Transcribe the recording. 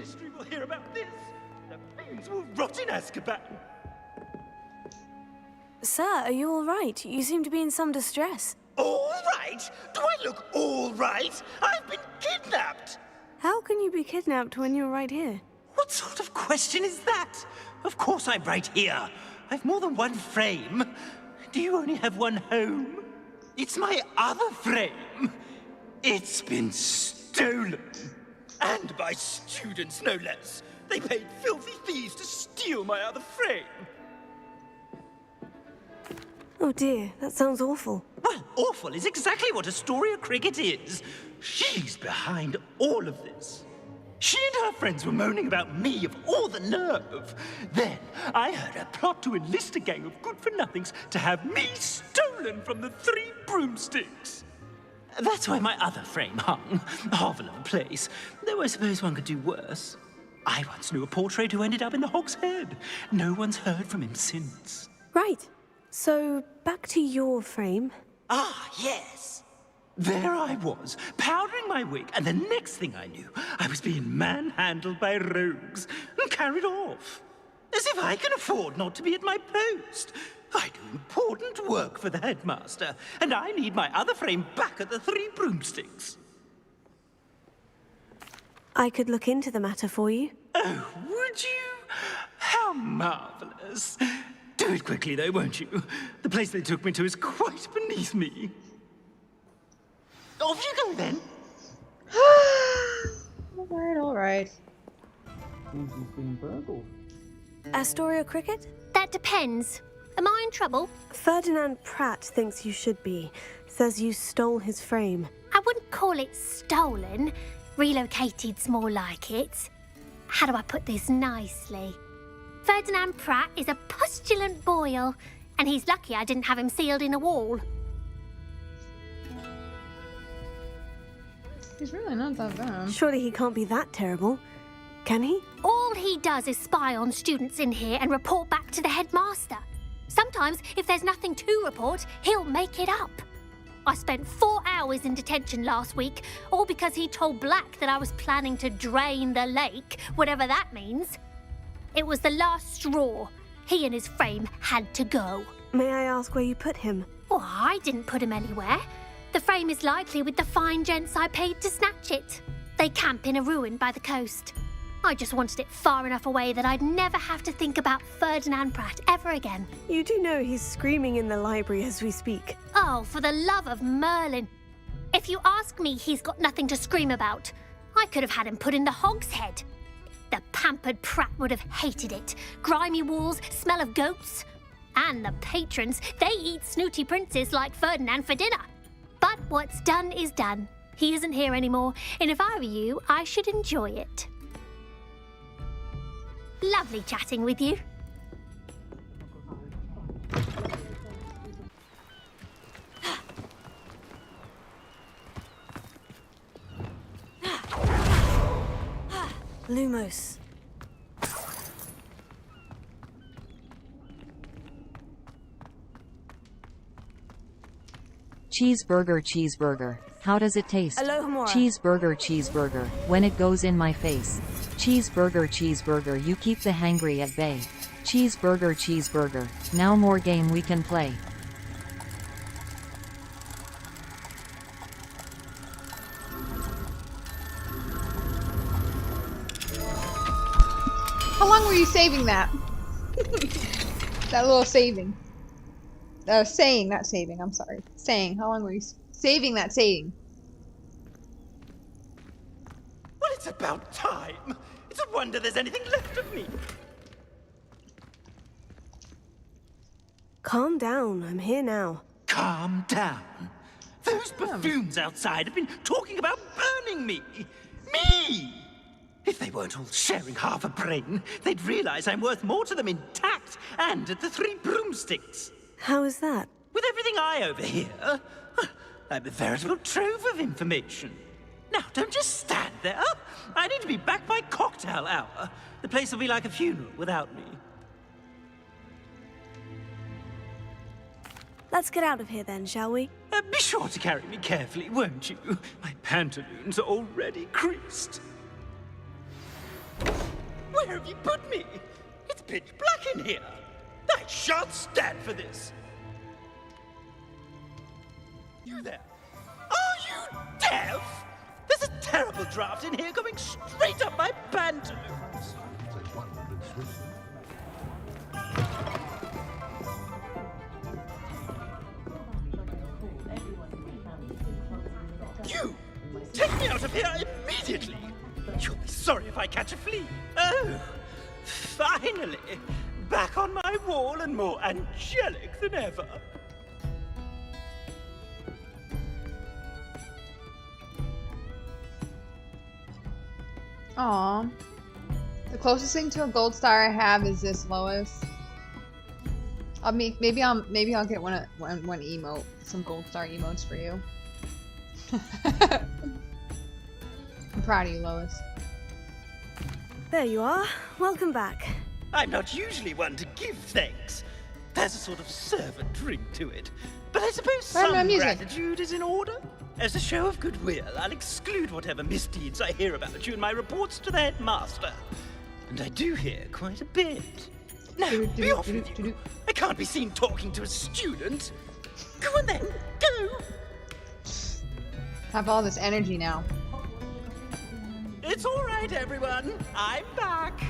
ministry will hear about this. The fiends will rot in Azkaban. Sir, are you all right? You seem to be in some distress. All right? Do I look all right? I've been kidnapped. How can you be kidnapped when you're right here? What sort of question is that? Of course I'm right here. I've more than one frame. Do you only have one home? It's my other frame. It's been stolen. And by students, no less. They paid filthy thieves to steal my other frame. Oh dear, that sounds awful. Well, awful is exactly what Astoria Cricket is. She's behind all of this. She and her friends were moaning about me of all the nerve. Then I heard her plot to enlist a gang of good-for-nothings to have me stolen from the Three Broomsticks. That's where my other frame hung. Hovel of a place. Though I suppose one could do worse. I once knew a portrait who ended up in the Hog's Head. No one's heard from him since. Right. So, back to your frame. Ah, yes. There I was, powdering my wig, and the next thing I knew, I was being manhandled by rogues and carried off. As if I can afford not to be at my post. I do important work for the headmaster, and I need my other frame back at the Three Broomsticks. I could look into the matter for you. Oh, would you? How marvelous. Do it quickly, though, won't you? The place they took me to is quite beneath me. Off you go, then. All right. Who's being burgled? Astoria Cricket? That depends. Am I in trouble? Ferdinand Pratt thinks you should be. Says you stole his frame. I wouldn't call it stolen. Relocated's more like it. How do I put this nicely? Ferdinand Pratt is a postulant boil, and he's lucky I didn't have him sealed in a wall. He's really not that bad. Surely he can't be that terrible. Can he? All he does is spy on students in here and report back to the headmaster. Sometimes, if there's nothing to report, he'll make it up. I spent 4 hours in detention last week, all because he told Black that I was planning to drain the lake, whatever that means. It was the last straw. He and his frame had to go. May I ask where you put him? Oh, I didn't put him anywhere. The frame is likely with the fine gents I paid to snatch it. They camp in a ruin by the coast. I just wanted it far enough away that I'd never have to think about Ferdinand Pratt ever again. You do know he's screaming in the library as we speak. Oh, for the love of Merlin. If you ask me, he's got nothing to scream about. I could have had him put in the Hog's Head. The pampered Pratt would have hated it. Grimy walls, smell of goats. And the patrons, they eat snooty princes like Ferdinand for dinner. But what's done is done. He isn't here anymore, and if I were you, I should enjoy it. Lovely chatting with you. Lumos. Cheeseburger, cheeseburger. How does it taste? Alohomora. Cheeseburger, cheeseburger. When it goes in my face. Cheeseburger, cheeseburger. You keep the hangry at bay. Cheeseburger, cheeseburger. Now more game we can play. How long were you saving that? That little saving. Saying, not saving, I'm sorry. Saying, how long were you saving that saying? Well, it's about time. It's a wonder there's anything left of me. Calm down, I'm here now. Calm down. Those buffoons outside have been talking about burning me. Me! If they weren't all sharing half a brain, they'd realize I'm worth more to them intact and at the Three Broomsticks. How is that? With everything I overhear, I'm a veritable trove of information. Now, don't just stand there. I need to be back by cocktail hour. The place will be like a funeral without me. Let's get out of here then, shall we? Be sure to carry me carefully, won't you? My pantaloons are already creased. Where have you put me? It's pitch black in here. I shan't stand for this. You there? Are you deaf? There's a terrible draft in here going straight up my pantaloons. You! Take me out of here immediately! You'll be sorry if I catch a flea. Oh, finally! Back on my wall and more angelic than ever. Aw. The closest thing to a gold star I have is this, Lois. Maybe I'll get one emote, some gold star emotes for you. I'm proud of you, Lois. There you are. Welcome back. I'm not usually one to give thanks. There's a sort of servant ring to it. But I suppose some gratitude is in order. As a show of goodwill, I'll exclude whatever misdeeds I hear about you in my reports to the headmaster. And I do hear quite a bit. Now, be off with you. I can't be seen talking to a student. Go on then, go! Have all this energy now. It's all right, everyone. I'm back.